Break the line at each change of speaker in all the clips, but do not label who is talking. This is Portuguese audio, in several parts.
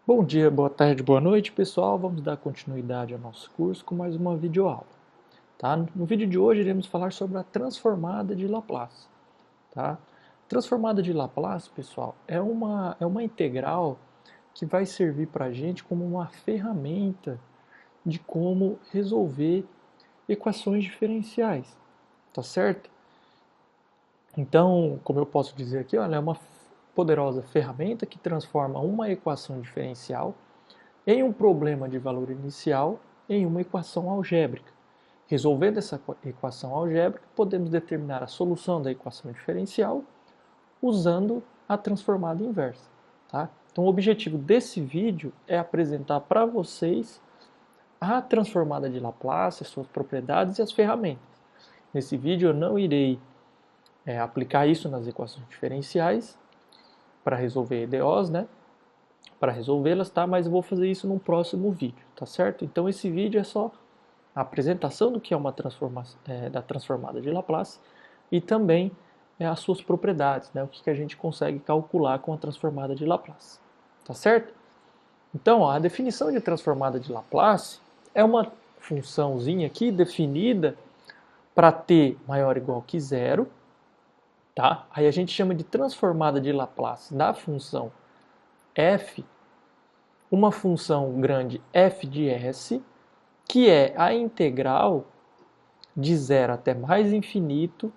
Bom dia, boa tarde, boa noite, pessoal. Vamos dar continuidade ao nosso curso com mais uma videoaula. Tá? No vídeo de hoje iremos falar sobre a transformada de Laplace. Tá? Transformada de Laplace, pessoal, é uma integral que vai servir para a gente como uma ferramenta de como resolver equações diferenciais. Tá certo? Então, como eu posso dizer aqui, ela é uma poderosa ferramenta que transforma uma equação diferencial em um problema de valor inicial em uma equação algébrica. Resolvendo essa equação algébrica, podemos determinar a solução da equação diferencial usando a transformada inversa. Tá? Então, o objetivo desse vídeo é apresentar para vocês a transformada de Laplace, suas propriedades e as ferramentas. Nesse vídeo eu não irei aplicar isso nas equações diferenciais para resolver EDOs, né? Para resolvê-las, tá? Mas eu vou fazer isso num próximo vídeo, tá certo? Então esse vídeo é só a apresentação do que é uma da transformada de Laplace e também as suas propriedades, né? O que a gente consegue calcular com a transformada de Laplace, tá certo? Então, ó, a definição de transformada de Laplace é uma funçãozinha aqui definida para t maior ou igual que zero, tá? Aí a gente chama de transformada de Laplace da função f, uma função grande f de s, que é a integral de zero até mais infinito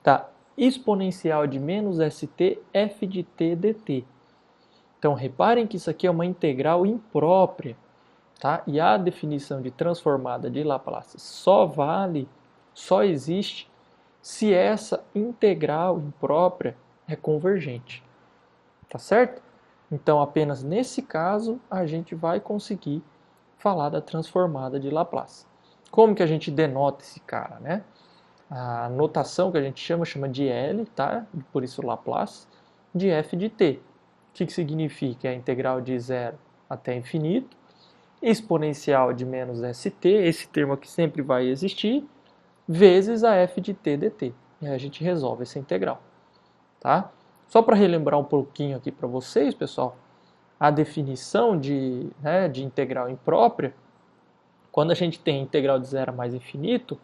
da exponencial de menos st f de t dt. Então, reparem que isso aqui é uma integral imprópria, tá? E a definição de transformada de Laplace só existe se essa integral imprópria é convergente, tá certo? Então, apenas nesse caso, a gente vai conseguir falar da transformada de Laplace. Como que a gente denota esse cara, né? A notação que a gente chama de L, tá? Por isso Laplace, de f de t. O que significa? É a integral de zero até infinito, exponencial de menos st, esse termo aqui sempre vai existir, vezes a f de t dt. E aí a gente resolve essa integral, tá? Só para relembrar um pouquinho aqui para vocês, pessoal, a definição de integral imprópria, quando a gente tem integral de zero a mais infinito,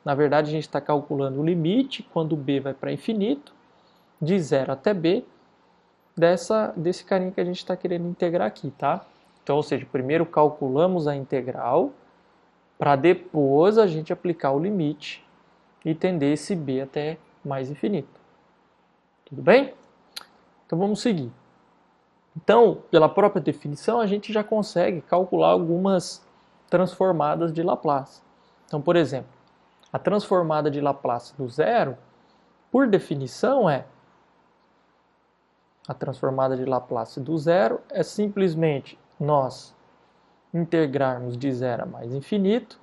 na verdade a gente está calculando o limite, quando b vai para infinito, de zero até b, desse carinha que a gente está querendo integrar aqui, tá? Então, ou seja, primeiro calculamos a integral, para depois a gente aplicar o limite e tender esse b até mais infinito. Tudo bem? Então vamos seguir. Então, pela própria definição, a gente já consegue calcular algumas transformadas de Laplace. Então, por exemplo, a transformada de Laplace do zero, por definição, a transformada de Laplace do zero é simplesmente nós integrarmos de zero a mais infinito,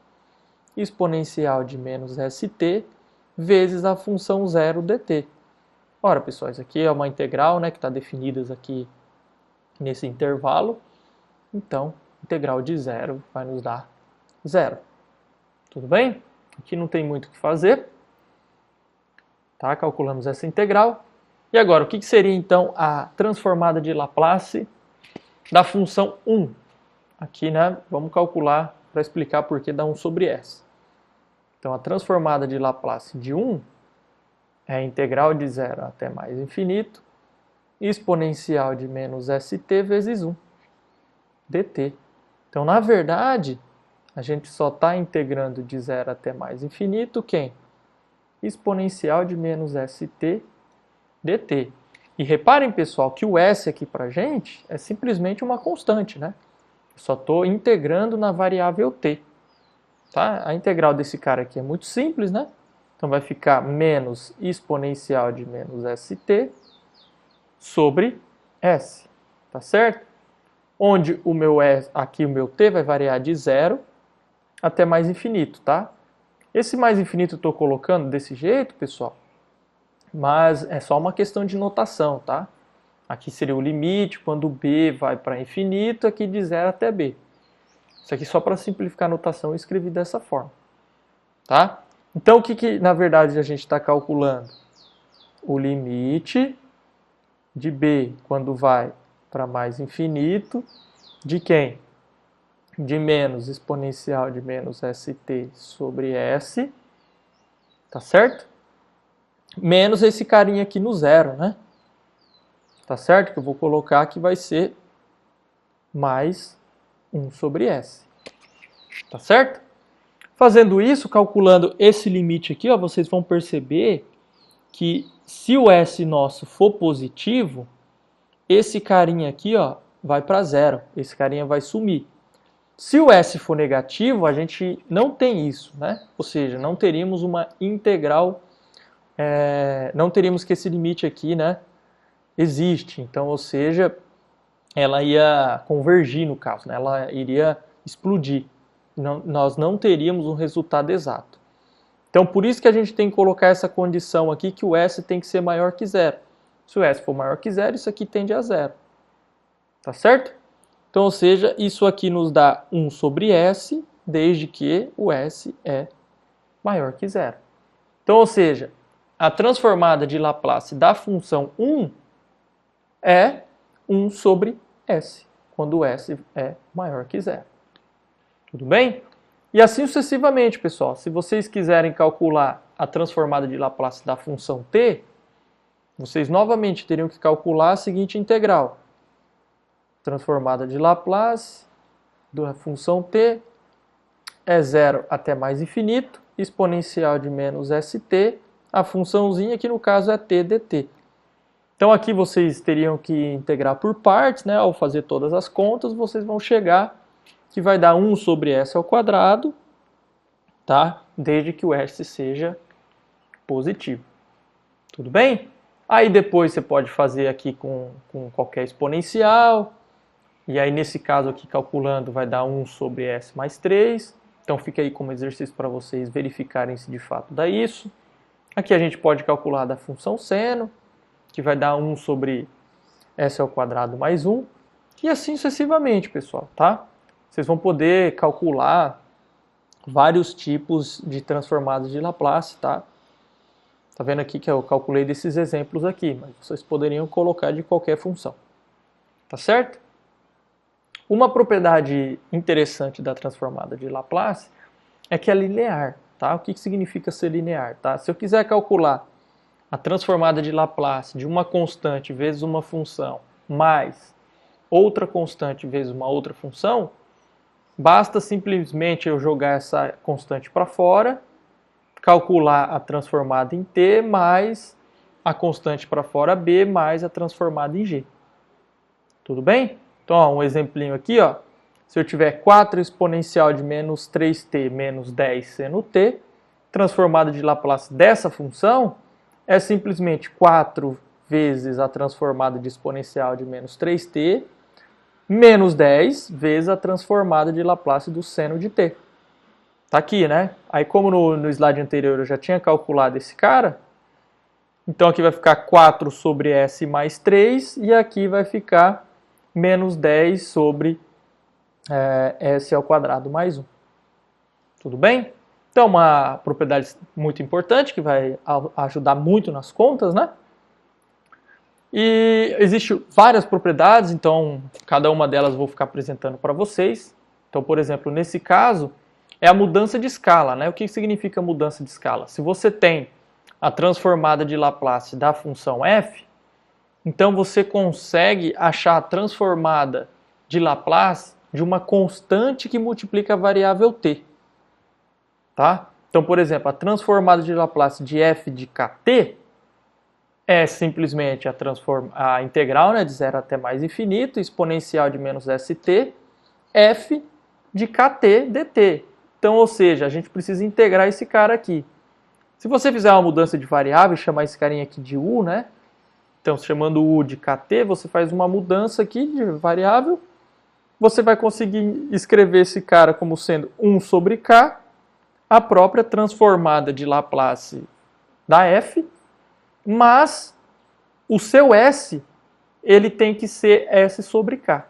exponencial de menos st, vezes a função zero dt. Ora, pessoal, isso aqui é uma integral, né, que está definida aqui nesse intervalo. Então, integral de zero vai nos dar zero. Tudo bem? Aqui não tem muito o que fazer. Tá? Calculamos essa integral. E agora, o que seria então a transformada de Laplace da função 1? Aqui, né, vamos calcular para explicar por que dá 1 sobre s. Então, a transformada de Laplace de 1 é a integral de zero até mais infinito, exponencial de menos st vezes 1 dt. Então, na verdade, a gente só está integrando de zero até mais infinito quem? Exponencial de menos st dt. E reparem, pessoal, que o s aqui para a gente é simplesmente uma constante, né? Eu só estou integrando na variável t. Tá? A integral desse cara aqui é muito simples, né? Então vai ficar menos exponencial de menos st sobre s. Tá certo? Onde o meu s, aqui o meu t vai variar de zero até mais infinito, tá? Esse mais infinito eu estou colocando desse jeito, pessoal, mas é só uma questão de notação, tá? Aqui seria o limite, quando b vai para infinito, aqui de zero até b. Isso aqui só para simplificar a notação eu escrevi dessa forma, tá? Então o que na verdade a gente está calculando? O limite de b quando vai para mais infinito de quem? De menos exponencial de menos st sobre s, tá certo? Menos esse carinha aqui no zero, né? Tá certo? Que eu vou colocar que vai ser mais 1 sobre s. Tá certo? Fazendo isso, calculando esse limite aqui, ó, vocês vão perceber que se o s nosso for positivo, esse carinha aqui, ó, vai para zero. Esse carinha vai sumir. Se o s for negativo, a gente não tem isso, né? Ou seja, não teríamos uma integral, não teríamos que esse limite aqui, né, existe. Então, ou seja, ela ia convergir no caso, né? Ela iria explodir. Nós não teríamos um resultado exato. Então, por isso que a gente tem que colocar essa condição aqui que o s tem que ser maior que zero. Se o s for maior que zero, isso aqui tende a zero. Tá certo? Então, ou seja, isso aqui nos dá 1 sobre s, desde que o s é maior que zero. Então, ou seja, a transformada de Laplace da função 1 é 1 sobre s, quando o s é maior que zero. Tudo bem? E assim sucessivamente, pessoal. Se vocês quiserem calcular a transformada de Laplace da função t, vocês novamente teriam que calcular a seguinte integral. Transformada de Laplace da função t é 0 até mais infinito, exponencial de menos st, a funçãozinha que no caso é t dt. Então aqui vocês teriam que integrar por partes, né? Ao fazer todas as contas, vocês vão chegar que vai dar 1 sobre s ao quadrado, tá? Desde que o s seja positivo. Tudo bem? Aí depois você pode fazer aqui com qualquer exponencial. E aí, nesse caso aqui, calculando, vai dar 1 sobre s mais 3. Então, fica aí como exercício para vocês verificarem se de fato dá isso. Aqui a gente pode calcular da função seno, que vai dar 1 sobre s ao quadrado mais 1. E assim sucessivamente, pessoal, tá? Vocês vão poder calcular vários tipos de transformadas de Laplace, tá? Tá vendo aqui que eu calculei desses exemplos aqui, mas vocês poderiam colocar de qualquer função. Tá certo? Uma propriedade interessante da transformada de Laplace é que é linear, tá? O que significa ser linear, tá? Se eu quiser calcular a transformada de Laplace de uma constante vezes uma função mais outra constante vezes uma outra função, basta simplesmente eu jogar essa constante para fora, calcular a transformada em t mais a constante para fora b mais a transformada em g. Tudo bem? Então, ó, um exemplinho aqui, ó. Se eu tiver 4 exponencial de menos 3t menos 10 seno t, transformada de Laplace dessa função é simplesmente 4 vezes a transformada de exponencial de menos 3t menos 10 vezes a transformada de Laplace do seno de t. Tá aqui, né? Aí, como no slide anterior eu já tinha calculado esse cara, então aqui vai ficar 4 sobre s mais 3 e aqui vai ficar menos 10 sobre s ao quadrado mais 1. Tudo bem? Então, uma propriedade muito importante que vai ajudar muito nas contas, né? E existem várias propriedades, então cada uma delas eu vou ficar apresentando para vocês. Então, por exemplo, nesse caso, é a mudança de escala, né? O que significa mudança de escala? Se você tem a transformada de Laplace da função f, então você consegue achar a transformada de Laplace de uma constante que multiplica a variável t. Tá? Então, por exemplo, a transformada de Laplace de f de kt é simplesmente a integral, né, de 0 até mais infinito, exponencial de menos st, f de kt dt. Então, ou seja, a gente precisa integrar esse cara aqui. Se você fizer uma mudança de variável e chamar esse carinha aqui de u, né? Então, chamando u de kt, você faz uma mudança aqui de variável. Você vai conseguir escrever esse cara como sendo 1 sobre k, a própria transformada de Laplace da f, mas o seu s, ele tem que ser s sobre k.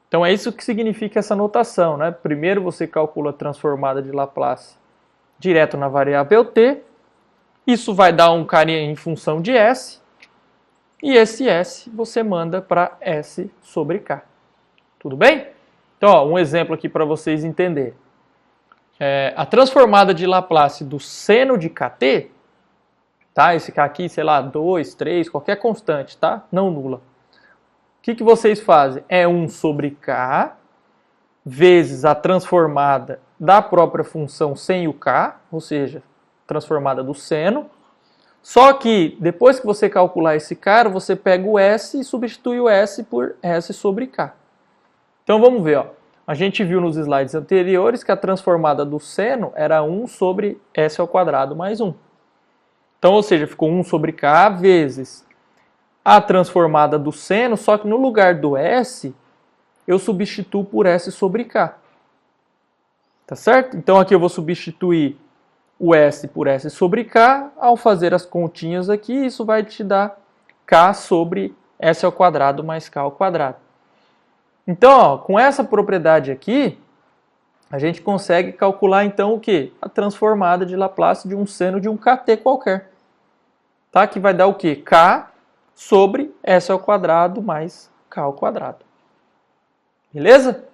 Então, é isso que significa essa notação, né? Primeiro você calcula a transformada de Laplace direto na variável t. Isso vai dar um carinha em função de s. e esse S você manda para S sobre K. Tudo bem? Então, ó, um exemplo aqui para vocês entenderem. A transformada de Laplace do seno de Kt, tá? Esse K aqui, sei lá, 2, 3, qualquer constante, tá? Não nula. O que vocês fazem? É 1 sobre K vezes a transformada da própria função sem o K, ou seja, transformada do seno. Só que depois que você calcular esse cara, você pega o S e substitui o S por S sobre K. Então vamos ver, ó. A gente viu nos slides anteriores que a transformada do seno era 1 sobre S ao quadrado mais 1. Então, ou seja, ficou 1 sobre K vezes a transformada do seno, só que no lugar do S, eu substituo por S sobre K. Tá certo? Então aqui eu vou substituir o S por S sobre K. Ao fazer as continhas aqui, isso vai te dar K sobre S ao quadrado mais K ao quadrado. Então, ó, com essa propriedade aqui, a gente consegue calcular então o quê? A transformada de Laplace de um seno de um Kt qualquer. Tá? Que vai dar o quê? K sobre S ao quadrado mais K ao quadrado. Beleza?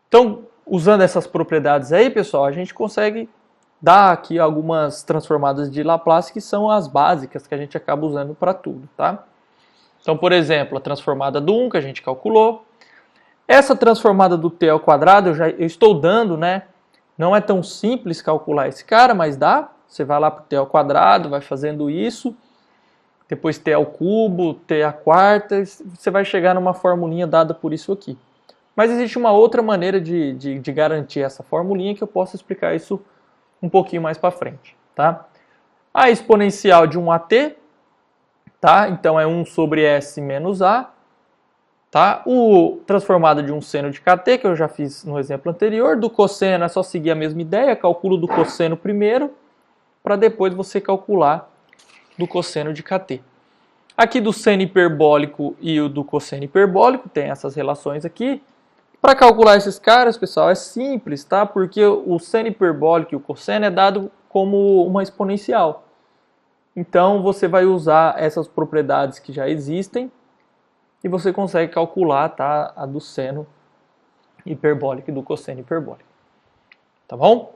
Então, usando essas propriedades aí, pessoal, a gente consegue dar aqui algumas transformadas de Laplace que são as básicas que a gente acaba usando para tudo, tá? Então, por exemplo, a transformada do 1 que a gente calculou. Essa transformada do t ao quadrado eu estou dando, né? Não é tão simples calcular esse cara, mas dá. Você vai lá para o t ao quadrado, vai fazendo isso. Depois t ao cubo, t à quarta. Você vai chegar numa formulinha dada por isso aqui. Mas existe uma outra maneira de garantir essa formulinha que eu posso explicar isso um pouquinho mais para frente, tá? A exponencial de um AT, tá? Então é 1 sobre S menos A. Tá? O transformado de um seno de Kt, que eu já fiz no exemplo anterior. Do cosseno é só seguir a mesma ideia, cálculo do cosseno primeiro, para depois você calcular do cosseno de Kt. Aqui do seno hiperbólico e o do cosseno hiperbólico, tem essas relações aqui. Para calcular esses caras, pessoal, é simples, tá? Porque o seno hiperbólico e o cosseno é dado como uma exponencial. Então você vai usar essas propriedades que já existem, e você consegue calcular, tá, a do seno hiperbólico e do cosseno hiperbólico. Tá bom?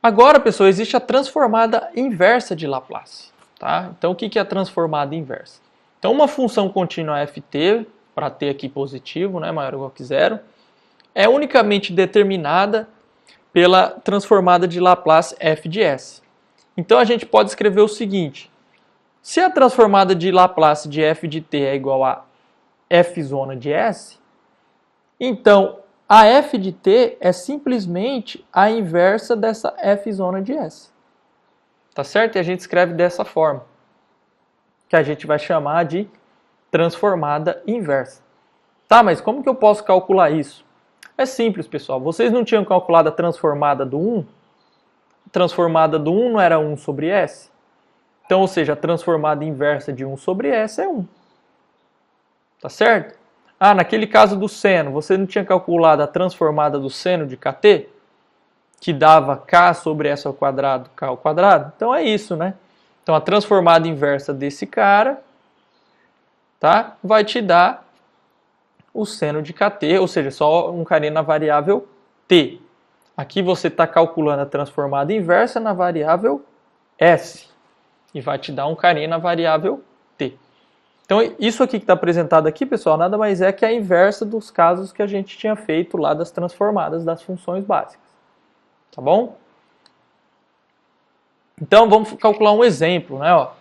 Agora, pessoal, existe a transformada inversa de Laplace. Tá? Então, o que é a transformada inversa? Então, uma função contínua ft, para t aqui positivo, né, maior ou igual que zero, é unicamente determinada pela transformada de Laplace f de s. Então, a gente pode escrever o seguinte. Se a transformada de Laplace de f de t é igual a f zona de s, então a f de t é simplesmente a inversa dessa f zona de s. Tá certo? E a gente escreve dessa forma, que a gente vai chamar de transformada inversa. Tá, mas como que eu posso calcular isso? É simples, pessoal. Vocês não tinham calculado a transformada do 1? A transformada do 1 não era 1 sobre s? Então, ou seja, a transformada inversa de 1 sobre S é 1. Tá certo? Ah, naquele caso do seno, você não tinha calculado a transformada do seno de Kt? Que dava K sobre S ao quadrado, K ao quadrado? Então é isso, né? Então a transformada inversa desse cara, tá? Vai te dar o seno de Kt, ou seja, só um carinha na variável t. Aqui você está calculando a transformada inversa na variável S. E vai te dar um carinha na variável t. Então, isso aqui que está apresentado aqui, pessoal, nada mais é que a inversa dos casos que a gente tinha feito lá das transformadas das funções básicas. Tá bom? Então, vamos calcular um exemplo, né? Ó,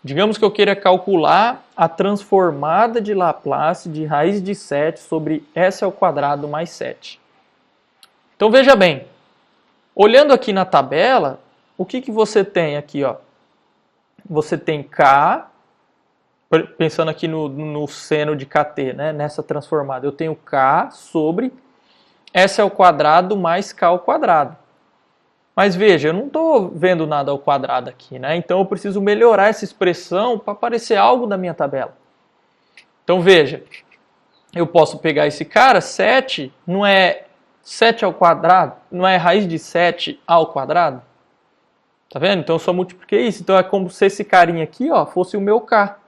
digamos que eu queira calcular a transformada de Laplace de raiz de 7 sobre s ao quadrado mais 7. Então, veja bem. Olhando aqui na tabela, o que você tem aqui, ó? Você tem K, pensando aqui no seno de Kt, né, nessa transformada, eu tenho K sobre S ao quadrado mais K ao quadrado. Mas veja, eu não estou vendo nada ao quadrado aqui, né? Então eu preciso melhorar essa expressão para aparecer algo da minha tabela. Então veja, eu posso pegar esse cara, 7 não é 7 ao quadrado, não é raiz de 7 ao quadrado? Tá vendo? Então eu só multipliquei isso. Então é como se esse carinha aqui, ó, fosse o meu K.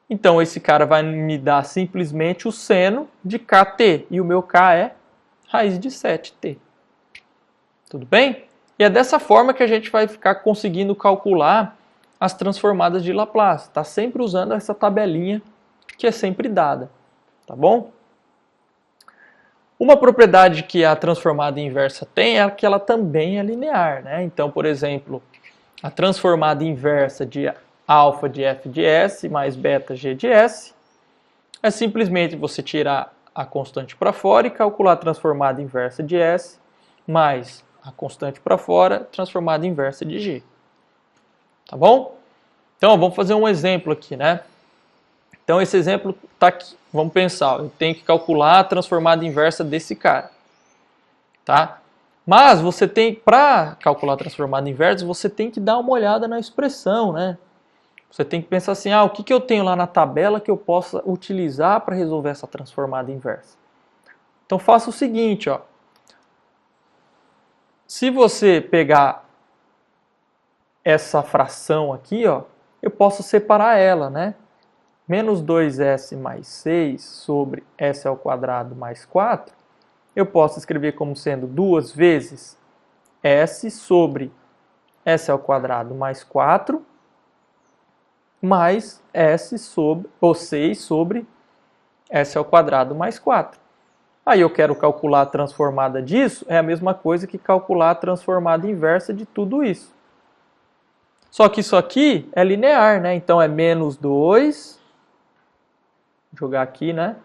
Então, esse cara vai me dar simplesmente o seno de kt, e o meu k é raiz de 7t. Tudo bem? E é dessa forma que a gente vai ficar conseguindo calcular as transformadas de Laplace. Está sempre usando essa tabelinha que é sempre dada. Tá bom? Uma propriedade que a transformada inversa tem é que ela também é linear, né? Então, por exemplo, a transformada inversa de alfa de f de s mais beta g de s é simplesmente você tirar a constante para fora e calcular a transformada inversa de s mais a constante para fora, transformada inversa de g. Tá bom? Então, vamos fazer um exemplo aqui, né? Então, esse exemplo está aqui. Vamos pensar, eu tenho que calcular a transformada inversa desse cara. Tá? Mas você tem, para calcular a transformada inversa, você tem que dar uma olhada na expressão, né? Você tem que pensar assim, o que eu tenho lá na tabela que eu possa utilizar para resolver essa transformada inversa? Então, faça o seguinte, ó. Se você pegar essa fração aqui, ó, eu posso separar ela, né? Menos 2s mais 6 sobre s ao quadrado mais 4, eu posso escrever como sendo 2 vezes s sobre s ao quadrado mais 4, mais s sobre, ou 6 sobre s ao quadrado mais 4. Aí eu quero calcular a transformada disso, é a mesma coisa que calcular a transformada inversa de tudo isso. Só que isso aqui é linear, né? Então é menos 2... jogar aqui, né?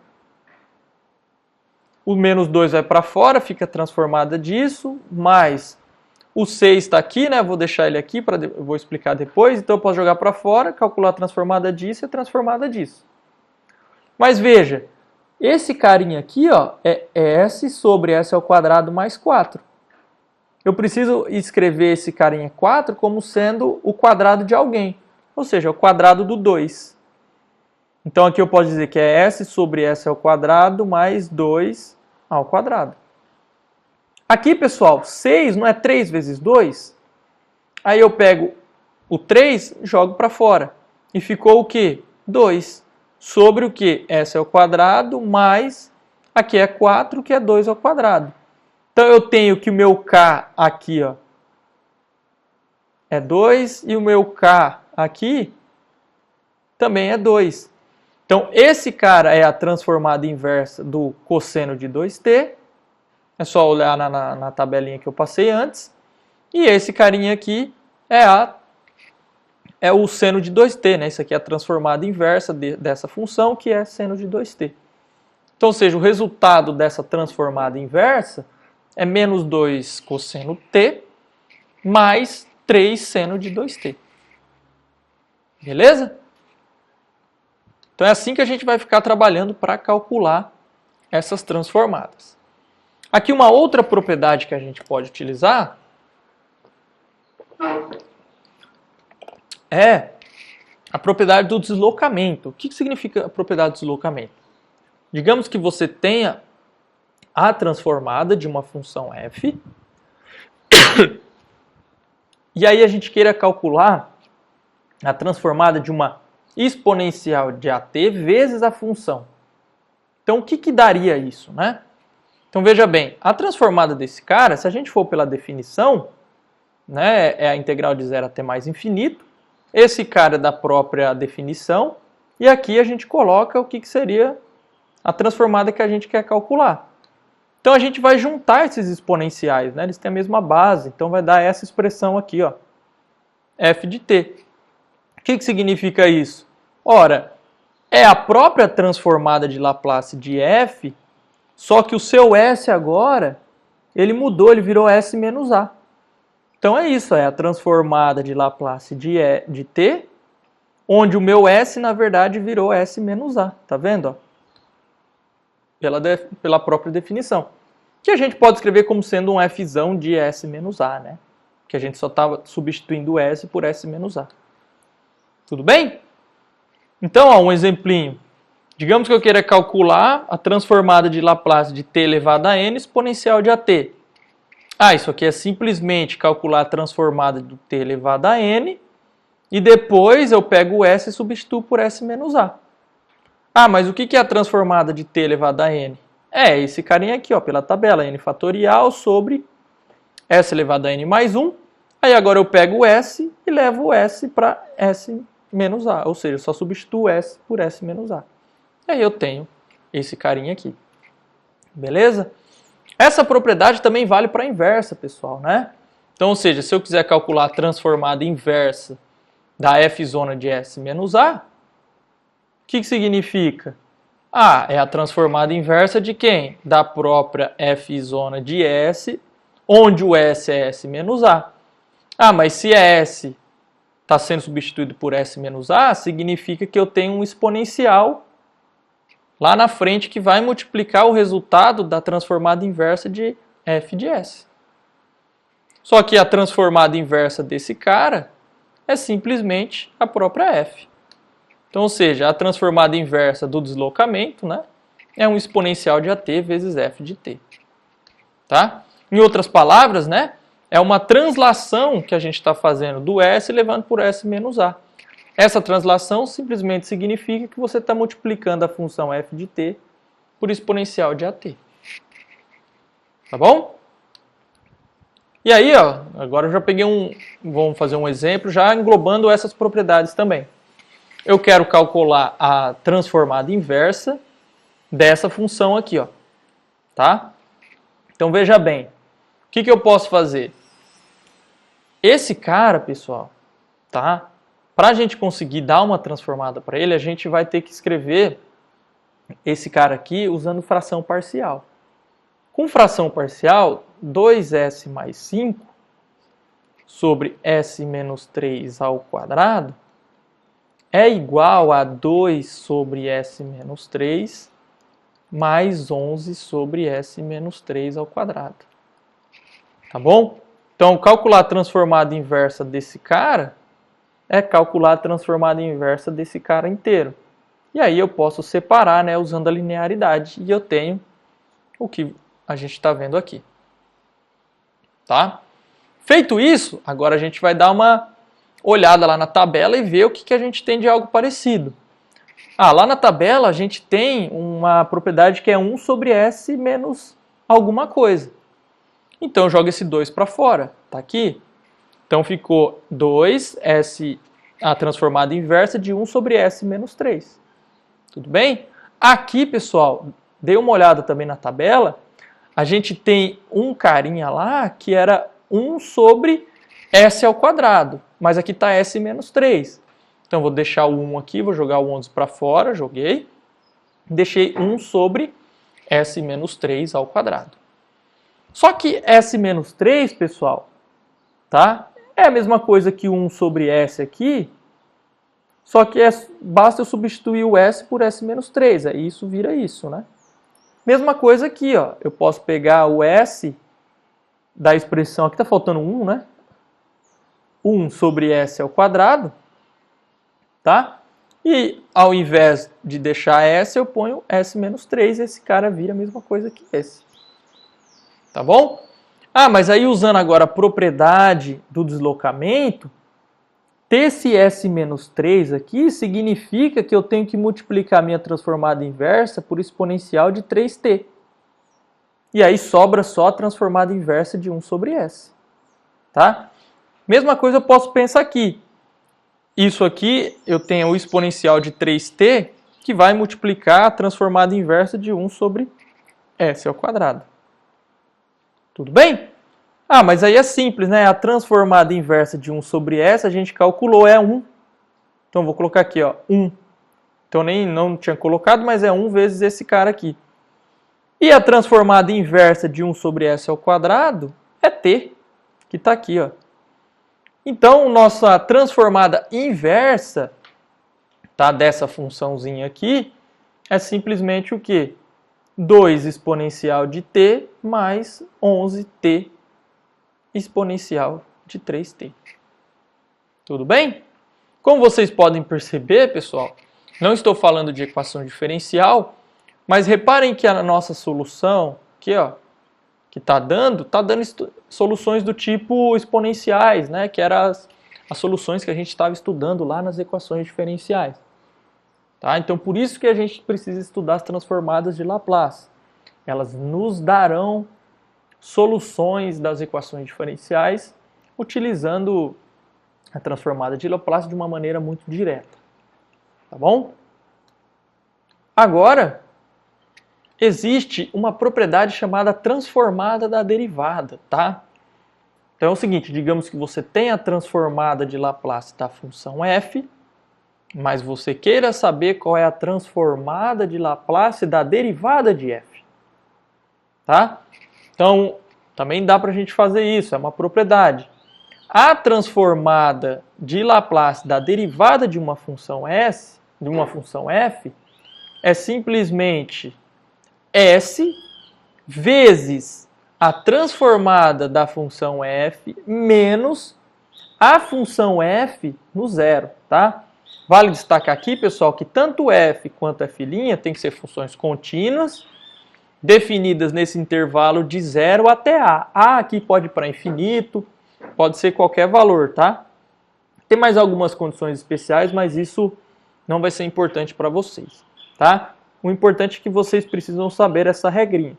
O menos 2 vai para fora, fica transformada disso, mais o 6 está aqui, né? Vou deixar ele aqui, eu vou explicar depois. Então eu posso jogar para fora, calcular a transformada disso e a transformada disso. Mas veja, esse carinha aqui, ó, é s sobre s ao quadrado mais 4. Eu preciso escrever esse carinha 4 como sendo o quadrado de alguém, ou seja, o quadrado do 2. Então aqui eu posso dizer que é s sobre s ao quadrado mais 2 ao quadrado. Aqui, pessoal, 6 não é 3 vezes 2? Aí eu pego o 3 e jogo para fora. E ficou o quê? 2. Sobre o quê? S ao quadrado mais, aqui é 4, que é 2 ao quadrado. Então eu tenho que o meu k aqui, ó, é 2 e o meu k aqui também é 2. Então, esse cara é a transformada inversa do cosseno de 2t. É só olhar na tabelinha que eu passei antes. E esse carinha aqui é o seno de 2t, né? Isso aqui é a transformada inversa dessa função, que é seno de 2t. Então, ou seja, o resultado dessa transformada inversa é menos 2 cosseno t mais 3 seno de 2t. Beleza? Então é assim que a gente vai ficar trabalhando para calcular essas transformadas. Aqui uma outra propriedade que a gente pode utilizar é a propriedade do deslocamento. O que significa a propriedade do deslocamento? Digamos que você tenha a transformada de uma função f e aí a gente queira calcular a transformada de uma exponencial de at vezes a função. Então, o que daria isso, né? Então, veja bem, a transformada desse cara, se a gente for pela definição, né, é a integral de 0 até mais infinito. Esse cara é da própria definição. E aqui a gente coloca o que seria a transformada que a gente quer calcular. Então, a gente vai juntar esses exponenciais, né? Eles têm a mesma base. Então, vai dar essa expressão aqui, ó, f de t. O que significa isso? Ora, é a própria transformada de Laplace de f, só que o seu s agora, ele mudou, ele virou s menos a. Então é isso, é a transformada de Laplace de t, onde o meu s, na verdade, virou s menos a. Tá vendo? Ó? Pela própria definição. Que a gente pode escrever como sendo um fzão de s menos a, né? Que a gente só estava substituindo o s por s menos a. Tudo bem? Então, ó, um exemplinho. Digamos que eu queira calcular a transformada de Laplace de t elevado a n exponencial de at. Isso aqui é simplesmente calcular a transformada de t elevado a n e depois eu pego o s e substituo por s menos a. Ah, mas o que é a transformada de t elevado a n? É esse carinha aqui, ó, pela tabela, n fatorial sobre s elevado a n mais 1. Aí agora eu pego o s e levo o s para s menos a, ou seja, só substituo s por s menos a. E aí eu tenho esse carinha aqui. Beleza? Essa propriedade também vale para a inversa, pessoal, né? Então, ou seja, se eu quiser calcular a transformada inversa da f zona de s menos a, o que significa? Ah, é a transformada inversa de quem? Da própria f zona de s, onde o s é s menos a. Ah, mas se é s está sendo substituído por s menos a, significa que eu tenho um exponencial lá na frente que vai multiplicar o resultado da transformada inversa de f de s. Só que a transformada inversa desse cara é simplesmente a própria f. Então, ou seja, a transformada inversa do deslocamento, né, é um exponencial de at vezes f de t. Tá? Em outras palavras, né, é uma translação que a gente está fazendo do s levando por s menos a. Essa translação simplesmente significa que você está multiplicando a função f de t por exponencial de at. Tá bom? E aí, ó, agora eu já peguei vamos fazer um exemplo já englobando essas propriedades também. Eu quero calcular a transformada inversa dessa função aqui, ó. Tá? Então veja bem, o que eu posso fazer? Esse cara, pessoal, tá? Para a gente conseguir dar uma transformada para ele, a gente vai ter que escrever esse cara aqui usando fração parcial. Com fração parcial, 2s mais 5 sobre s menos 3 ao quadrado é igual a 2 sobre s menos 3 mais 11 sobre s menos 3 ao quadrado. Tá bom? Então, calcular a transformada inversa desse cara é calcular a transformada inversa desse cara inteiro. E aí eu posso separar, né, usando a linearidade, e eu tenho o que a gente está vendo aqui. Tá? Feito isso, agora a gente vai dar uma olhada lá na tabela e ver o que a gente tem de algo parecido. Ah, lá na tabela a gente tem uma propriedade que é 1 sobre s menos alguma coisa. Então eu jogo esse 2 para fora, tá aqui. Então ficou 2s, a transformada inversa de 1 sobre s menos 3. Tudo bem? Aqui, pessoal, dei uma olhada também na tabela, a gente tem um carinha lá que era 1 sobre s ao quadrado, mas aqui está s menos 3. Então vou deixar o 1 aqui, vou jogar o 11 para fora, joguei. Deixei 1 sobre s menos 3 ao quadrado. Só que s menos 3, pessoal, tá? É a mesma coisa que 1 sobre s aqui, só que basta eu substituir o s por s menos 3, aí isso vira isso, né? Mesma coisa aqui, ó. Eu posso pegar o s da expressão, aqui está faltando 1, né? 1 sobre s ao quadrado, tá? E ao invés de deixar s, eu ponho s menos 3, e esse cara vira a mesma coisa que esse. Tá bom? Ah, mas aí usando agora a propriedade do deslocamento, ter esse s menos 3 aqui significa que eu tenho que multiplicar a minha transformada inversa por exponencial de 3t. E aí sobra só a transformada inversa de 1 sobre s. Tá? Mesma coisa eu posso pensar aqui. Isso aqui eu tenho o exponencial de 3t que vai multiplicar a transformada inversa de 1 sobre s ao quadrado. Tudo bem? Ah, mas aí é simples, né? A transformada inversa de 1 sobre s a gente calculou, é 1. Então vou colocar aqui, ó, 1. Então nem não tinha colocado, mas é 1 vezes esse cara aqui. E a transformada inversa de 1 sobre s ao quadrado é t, que está aqui, ó. Então, nossa transformada inversa, tá, dessa funçãozinha aqui é simplesmente o quê? 2 exponencial de t mais 11t exponencial de 3t. Tudo bem? Como vocês podem perceber, pessoal, não estou falando de equação diferencial, mas reparem que a nossa solução aqui, ó, que está dando soluções do tipo exponenciais, né, que eram as soluções que a gente estava estudando lá nas equações diferenciais. Tá? Então, por isso que a gente precisa estudar as transformadas de Laplace. Elas nos darão soluções das equações diferenciais utilizando a transformada de Laplace de uma maneira muito direta. Tá bom? Agora, existe uma propriedade chamada transformada da derivada, tá? Então é o seguinte, digamos que você tem a transformada de Laplace da função f, mas você queira saber qual é a transformada de Laplace da derivada de f. Tá? Então, também dá para a gente fazer isso, é uma propriedade. A transformada de Laplace da derivada de uma função s, de uma função f, é simplesmente s vezes a transformada da função f menos a função f no zero, tá? Vale destacar aqui, pessoal, que tanto f quanto f' tem que ser funções contínuas, definidas nesse intervalo de 0 até a. A aqui pode ir para infinito, pode ser qualquer valor, tá? Tem mais algumas condições especiais, mas isso não vai ser importante para vocês, tá? O importante é que vocês precisam saber essa regrinha.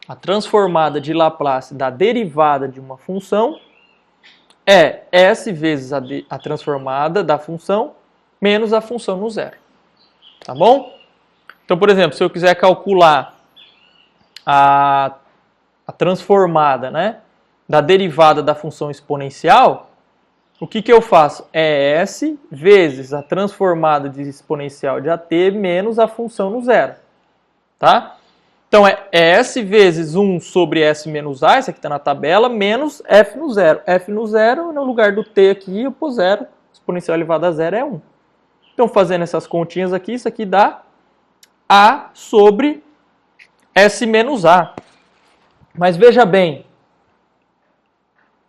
A transformada de Laplace da derivada de uma função é s vezes a transformada da função menos a função no zero. Tá bom? Então, por exemplo, se eu quiser calcular a transformada, né, da derivada da função exponencial, o que eu faço? É s vezes a transformada de exponencial de at menos a função no zero. Tá? Então é s vezes 1 sobre s menos a, isso aqui está na tabela, menos f no zero. F no zero, no lugar do t aqui, eu pôr zero, exponencial elevado a zero é 1. Então, fazendo essas continhas aqui, isso aqui dá a sobre s menos a. Mas veja bem,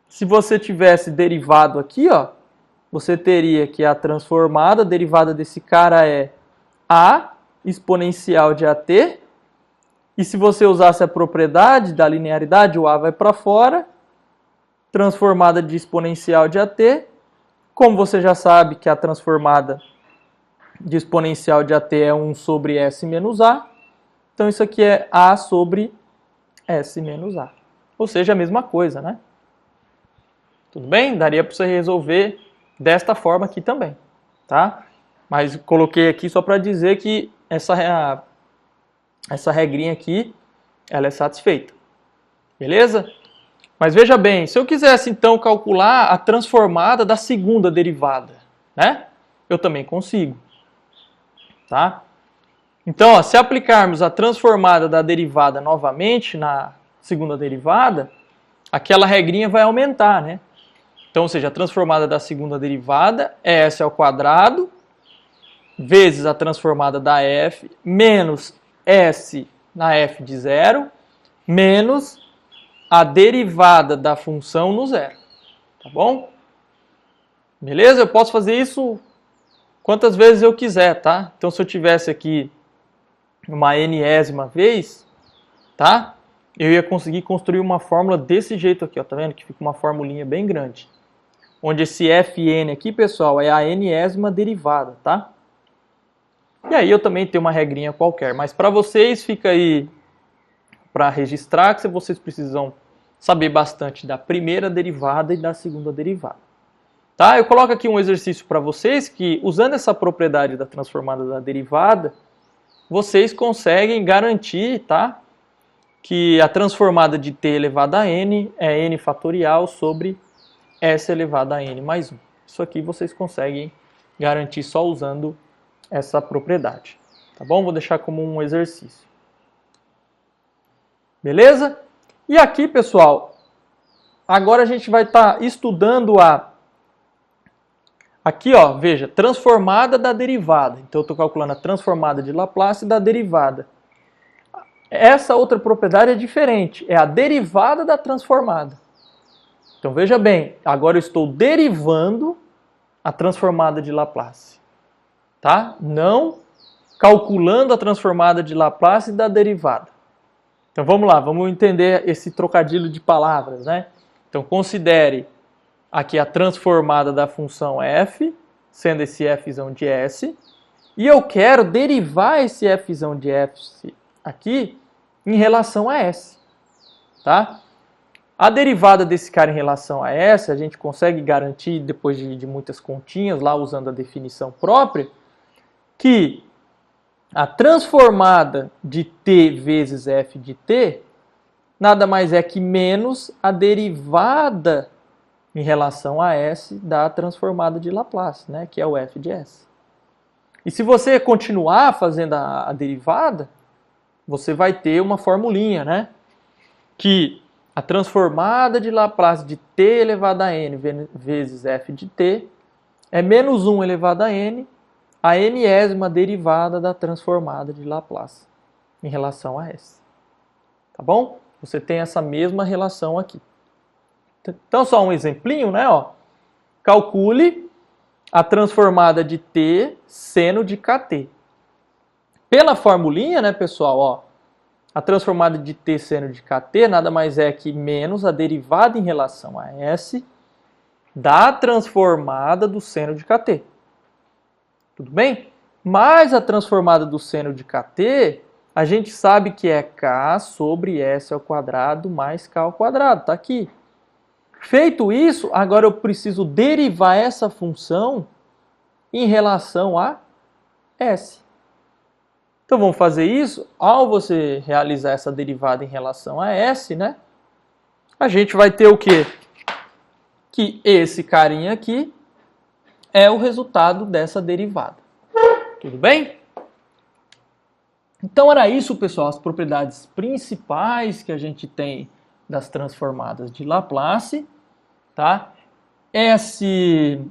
se você tivesse derivado aqui, ó, você teria que a transformada, a derivada desse cara é a exponencial de at. E se você usasse a propriedade da linearidade, o a vai para fora, transformada de exponencial de at. Como você já sabe que a transformada de exponencial de at é 1 sobre s menos a, então isso aqui é a sobre s menos a. Ou seja, a mesma coisa, né? Tudo bem? Daria para você resolver desta forma aqui também, tá? Mas coloquei aqui só para dizer que essa regrinha aqui, ela é satisfeita. Beleza? Mas veja bem, se eu quisesse então calcular a transformada da segunda derivada, né? Eu também consigo. Tá? Então, ó, se aplicarmos a transformada da derivada novamente na segunda derivada, aquela regrinha vai aumentar, né? Então, ou seja, a transformada da segunda derivada é s ao quadrado vezes a transformada da f menos s na f de zero menos a derivada da função no zero. Tá bom? Beleza? Eu posso fazer isso quantas vezes eu quiser, tá? Então, se eu tivesse aqui uma enésima vez, tá? Eu ia conseguir construir uma fórmula desse jeito aqui, ó, tá vendo? Que fica uma formulinha bem grande. Onde esse fn aqui, pessoal, é a enésima derivada, tá? E aí eu também tenho uma regrinha qualquer, mas para vocês fica aí para registrar que vocês precisam saber bastante da primeira derivada e da segunda derivada. Tá? Eu coloco aqui um exercício para vocês que, usando essa propriedade da transformada da derivada, vocês conseguem garantir, tá, que a transformada de t elevado a n é n fatorial sobre s elevado a n mais 1. Isso aqui vocês conseguem garantir só usando essa propriedade. Tá bom? Vou deixar como um exercício. Beleza? E aqui, pessoal, agora a gente vai estar estudando aqui, ó, veja, transformada da derivada. Então, eu estou calculando a transformada de Laplace da derivada. Essa outra propriedade é diferente, é a derivada da transformada. Então, veja bem, agora eu estou derivando a transformada de Laplace. Tá? Não calculando a transformada de Laplace da derivada. Então, vamos lá, vamos entender esse trocadilho de palavras, né? Então, considere aqui a transformada da função f, sendo esse fzão de s, E eu quero derivar esse f de f aqui em relação a s. Tá? A derivada desse cara em relação a s, a gente consegue garantir, depois de muitas continhas, lá usando a definição própria, que a transformada de t vezes f de t nada mais é que menos a derivada em relação a s da transformada de Laplace, né, que é o f de s. E se você continuar fazendo a derivada, você vai ter uma formulinha, né, que a transformada de Laplace de t elevado a n vezes f de t é menos 1 elevado a enésima derivada da transformada de Laplace em relação a s. Tá bom? Você tem essa mesma relação aqui. Então, só um exemplinho, né? Ó. Calcule a transformada de t seno de kt. Pela formulinha, né, pessoal? Ó, a transformada de t seno de kt nada mais é que menos a derivada em relação a s da transformada do seno de kt. Tudo bem? Mas a transformada do seno de kt, a gente sabe que é k sobre s ao quadrado mais k ao quadrado. Está aqui. Feito isso, agora eu preciso derivar essa função em relação a s. Então vamos fazer isso. Ao você realizar essa derivada em relação a s, né? A gente vai ter o quê? Que esse carinha aqui é o resultado dessa derivada. Tudo bem? Então era isso, pessoal, as propriedades principais que a gente tem das transformadas de Laplace, tá? Esses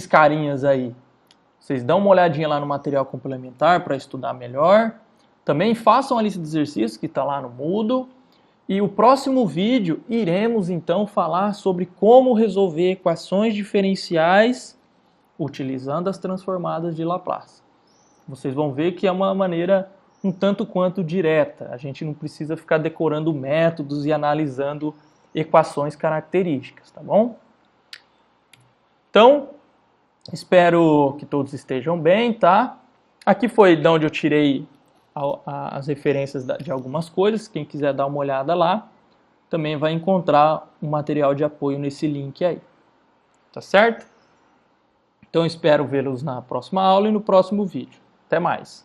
carinhas aí, vocês dão uma olhadinha lá no material complementar para estudar melhor. Também façam a lista de exercícios que está lá no Moodle. E o próximo vídeo iremos então falar sobre como resolver equações diferenciais utilizando as transformadas de Laplace. Vocês vão ver que é uma maneira um tanto quanto direta. A gente não precisa ficar decorando métodos e analisando equações características, tá bom? Então, espero que todos estejam bem, tá? Aqui foi de onde eu tirei as referências de algumas coisas. Quem quiser dar uma olhada lá, também vai encontrar um material de apoio nesse link aí. Tá certo? Então, espero vê-los na próxima aula e no próximo vídeo. Até mais!